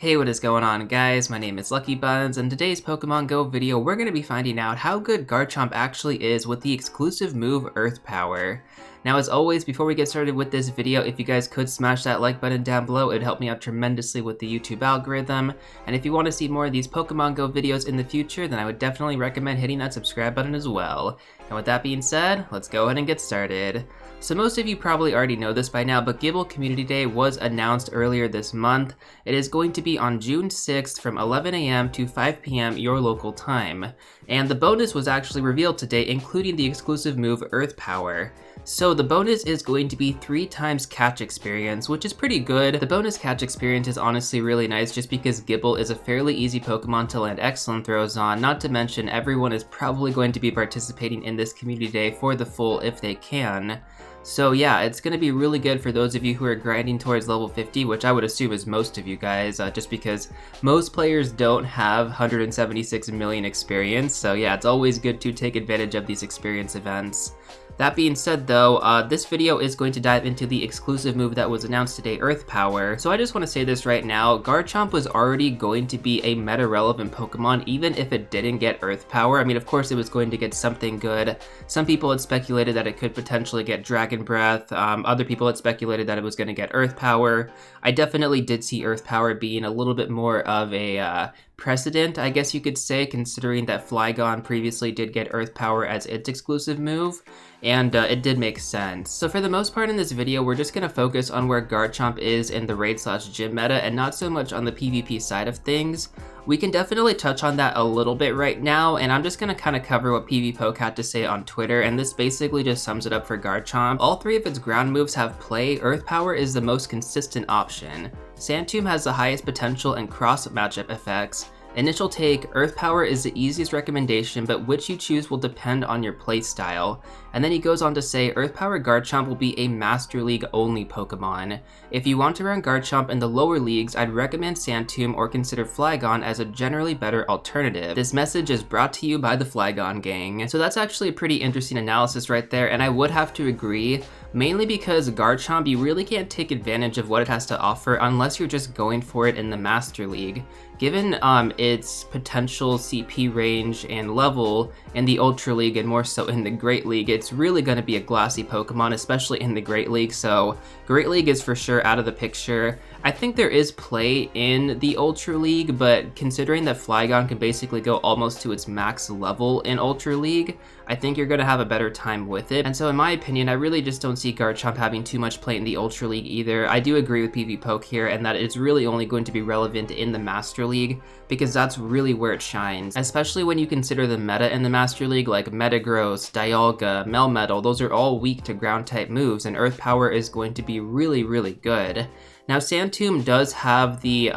Hey, what is going on, guys? My name is LuckyBunz, and today's Pokemon Go video, we're going to be finding out how good Garchomp actually is with the exclusive move Earth Power. Now, as always, before we get started with this video, if you guys could smash that like button down below, it'd help me out tremendously with the YouTube algorithm. And if you want to see more of these Pokemon Go videos in the future, then I would definitely recommend hitting that subscribe button as well. And with that being said, let's go ahead and get started. So most of you probably already know this by now, but Gible Community Day was announced earlier this month. It is going to be on June 6th from 11 AM to 5 PM your local time. And the bonus was actually revealed today, including the exclusive move Earth Power. So the bonus is going to be 3 times catch experience, which is pretty good. The bonus catch experience is honestly really nice just because Gible is a fairly easy Pokemon to land excellent throws on, not to mention everyone is probably going to be participating in this community day for the full if they can. So yeah, it's going to be really good for those of you who are grinding towards level 50, which I would assume is most of you guys, just because most players don't have 176 million experience. So yeah, it's always good to take advantage of these experience events. That being said though, this video is going to dive into the exclusive move that was announced today, Earth Power. So I just want to say this right now, Garchomp was already going to be a meta-relevant Pokemon even if it didn't get Earth Power. I mean, of course it was going to get something good. Some people had speculated that it could potentially get Dragon Breath. Other people had speculated that it was going to get Earth Power. I definitely did see Earth Power being a little bit more of a precedent, I guess you could say, considering that Flygon previously did get Earth Power as its exclusive move, and it did make sense. So for the most part in this video, we're just going to focus on where Garchomp is in the raid/gym meta and not so much on the PvP side of things. We can definitely touch on that a little bit right now, and I'm just going to kind of cover what PvPoke had to say on Twitter, and this basically just sums it up for Garchomp. All 3 of its ground moves have play. Earth Power is the most consistent option. Sandtomb has the highest potential and cross matchup effects. Initial take, Earth Power is the easiest recommendation, but which you choose will depend on your playstyle. And then he goes on to say, Earth Power Garchomp will be a Master League only Pokemon. If you want to run Garchomp in the lower leagues, I'd recommend Sandtomb or consider Flygon as a generally better alternative. This message is brought to you by the Flygon gang. So that's actually a pretty interesting analysis right there, and I would have to agree, mainly because Garchomp, you really can't take advantage of what it has to offer unless you're just going for it in the Master League. Given its potential CP range and level in the Ultra League and more so in the Great League, it's really going to be a glossy Pokemon, especially in the Great League, so Great League is for sure out of the picture. I think there is play in the Ultra League, but considering that Flygon can basically go almost to its max level in Ultra League, I think you're going to have a better time with it. And so in my opinion, I really just don't see Garchomp having too much play in the Ultra League either. I do agree with PvPoke here, and that it's really only going to be relevant in the Master League, because that's really where it shines. Especially when you consider the meta in the Master League, like Metagross, Dialga, Melmetal, those are all weak to ground type moves, and Earth Power is going to be really, really good. Now, Sandtomb does have the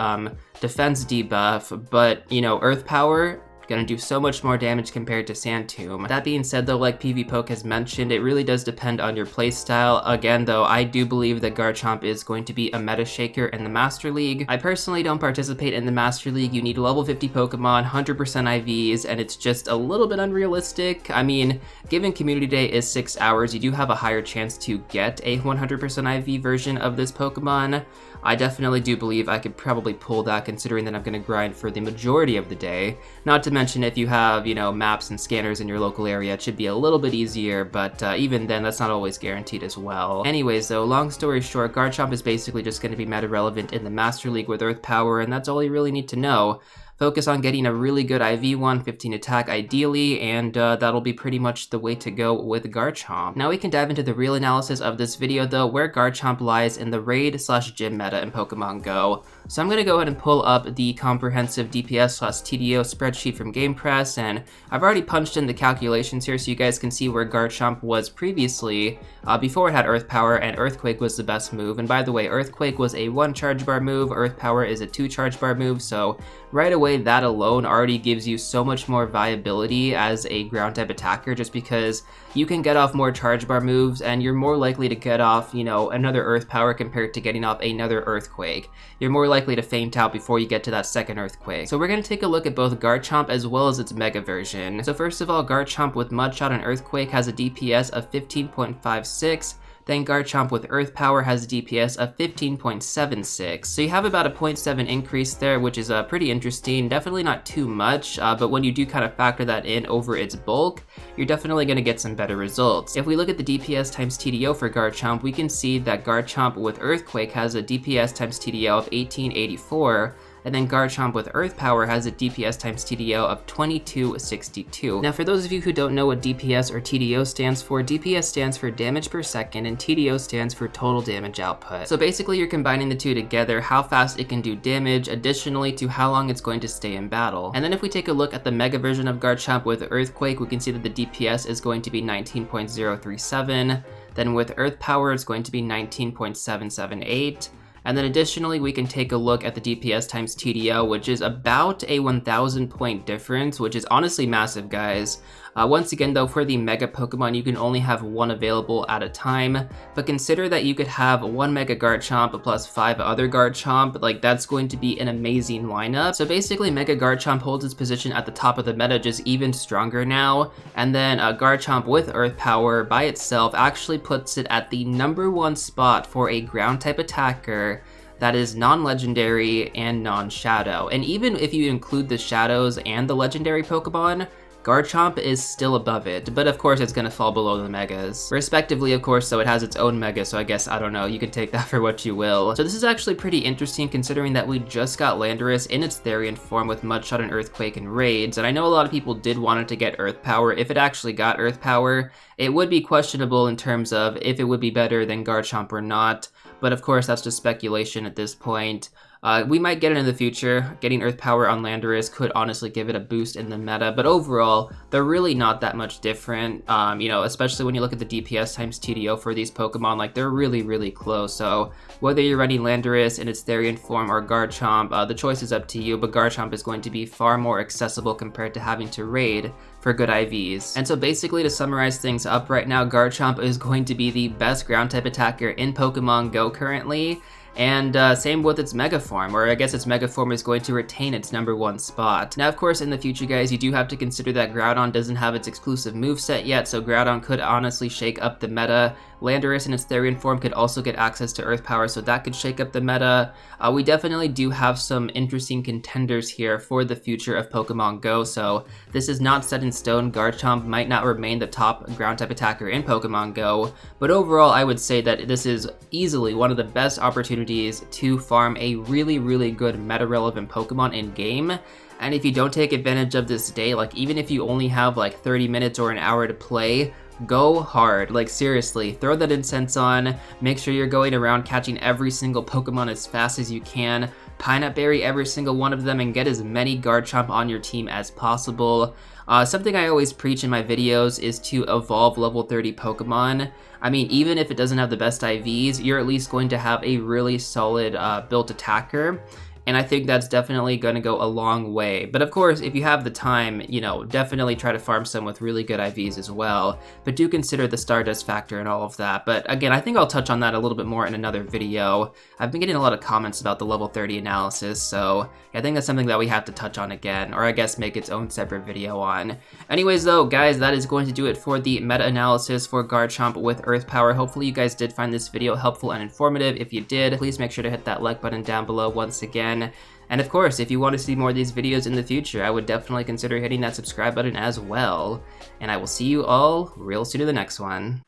defense debuff, but, you know, Earth Power gonna do so much more damage compared to Sandtomb. That being said though, like PvPoke has mentioned, it really does depend on your playstyle. Again though, I do believe that Garchomp is going to be a meta shaker in the Master League. I personally don't participate in the Master League. You need level 50 Pokemon, 100% IVs, and it's just a little bit unrealistic. I mean, given Community Day is 6 hours, you do have a higher chance to get a 100% IV version of this Pokemon. I definitely do believe I could probably pull that, considering that I'm going to grind for the majority of the day. Not to mention if you have, you know, maps and scanners in your local area, it should be a little bit easier, but even then, that's not always guaranteed as well. Anyways though, long story short, Garchomp is basically just going to be meta relevant in the Master League with Earth Power, and that's all you really need to know. Focus on getting a really good IV one, 15 attack ideally, and that'll be pretty much the way to go with Garchomp. Now we can dive into the real analysis of this video though, where Garchomp lies in the raid/gym meta in Pokemon Go. So I'm going to go ahead and pull up the comprehensive DPS/TDO spreadsheet from GamePress, and I've already punched in the calculations here so you guys can see where Garchomp was previously, before it had Earth Power, and Earthquake was the best move. And by the way, Earthquake was a 1 charge bar move, Earth Power is a 2 charge bar move, so right away that alone already gives you so much more viability as a ground type attacker, just because you can get off more charge bar moves and you're more likely to get off, you know, another Earth Power compared to getting off another Earthquake. You're more likely to faint out before you get to that second Earthquake. So we're going to take a look at both Garchomp as well as its Mega version. So first of all, Garchomp with Mudshot and Earthquake has a DPS of 15.56, then Garchomp with Earth Power has a DPS of 15.76. So you have about a 0.7 increase there, which is pretty interesting. Definitely not too much, but when you do kind of factor that in over its bulk, you're definitely going to get some better results. If we look at the DPS times TDO for Garchomp, we can see that Garchomp with Earthquake has a DPS times TDO of 1884, and then Garchomp with Earth Power has a DPS times TDO of 2262. Now for those of you who don't know what DPS or TDO stands for, DPS stands for damage per second and TDO stands for total damage output. So basically you're combining the two together, how fast it can do damage, additionally to how long it's going to stay in battle. And then if we take a look at the mega version of Garchomp with Earthquake, we can see that the DPS is going to be 19.037, then with Earth Power it's going to be 19.778, and then additionally, we can take a look at the DPS times TDO, which is about a 1,000 point difference, which is honestly massive, guys. Once again, though, for the Mega Pokemon, you can only have one available at a time, but consider that you could have one Mega Garchomp plus 5 other Garchomp. Like, that's going to be an amazing lineup. So basically, Mega Garchomp holds its position at the top of the meta, just even stronger now, and then Garchomp with Earth Power by itself actually puts it at the #1 spot for a ground-type attacker that is non-legendary and non-shadow. And even if you include the shadows and the legendary Pokemon, Garchomp is still above it, but of course it's going to fall below the megas. Respectively, of course, so it has its own mega, so I guess, I don't know, you can take that for what you will. So this is actually pretty interesting considering that we just got Landorus in its Therian form with Mudshot and Earthquake and Raids, and I know a lot of people did want it to get Earth Power. If it actually got Earth Power, it would be questionable in terms of if it would be better than Garchomp or not, but of course that's just speculation at this point. We might get it in the future. Getting Earth Power on Landorus could honestly give it a boost in the meta, but overall, they're really not that much different, you know, especially when you look at the DPS times TDO for these Pokemon, like, they're really, really close. So whether you're running Landorus in its Therian form or Garchomp, the choice is up to you, but Garchomp is going to be far more accessible compared to having to raid for good IVs. And so basically, to summarize things up right now, Garchomp is going to be the best ground-type attacker in Pokemon Go currently, and same with its Mega Form, or I guess its Mega Form is going to retain its #1 spot. Now, of course, in the future, guys, you do have to consider that Groudon doesn't have its exclusive moveset yet, so Groudon could honestly shake up the meta. Landorus in its Therian form could also get access to Earth Power, so that could shake up the meta. We definitely do have some interesting contenders here for the future of Pokemon Go, so this is not set in stone. Garchomp might not remain the top ground-type attacker in Pokemon Go, but overall, I would say that this is easily one of the best opportunities to farm a really, really good meta-relevant Pokemon in-game. And if you don't take advantage of this day, like, even if you only have like 30 minutes or an hour to play, go hard. Like, seriously, throw that incense on, make sure you're going around catching every single Pokemon as fast as you can, Pineapple Berry every single one of them, and get as many Garchomp on your team as possible. Something I always preach in my videos is to evolve level 30 Pokemon. I mean, even if it doesn't have the best IVs, you're at least going to have a really solid built attacker. And I think that's definitely going to go a long way. But of course, if you have the time, you know, definitely try to farm some with really good IVs as well. But do consider the Stardust factor and all of that. But again, I think I'll touch on that a little bit more in another video. I've been getting a lot of comments about the level 30 analysis, so I think that's something that we have to touch on again, or I guess make its own separate video on. Anyways though, guys, that is going to do it for the meta-analysis for Garchomp with Earth Power. Hopefully you guys did find this video helpful and informative. If you did, please make sure to hit that like button down below once again. And of course, if you want to see more of these videos in the future, I would definitely consider hitting that subscribe button as well. And I will see you all real soon in the next one.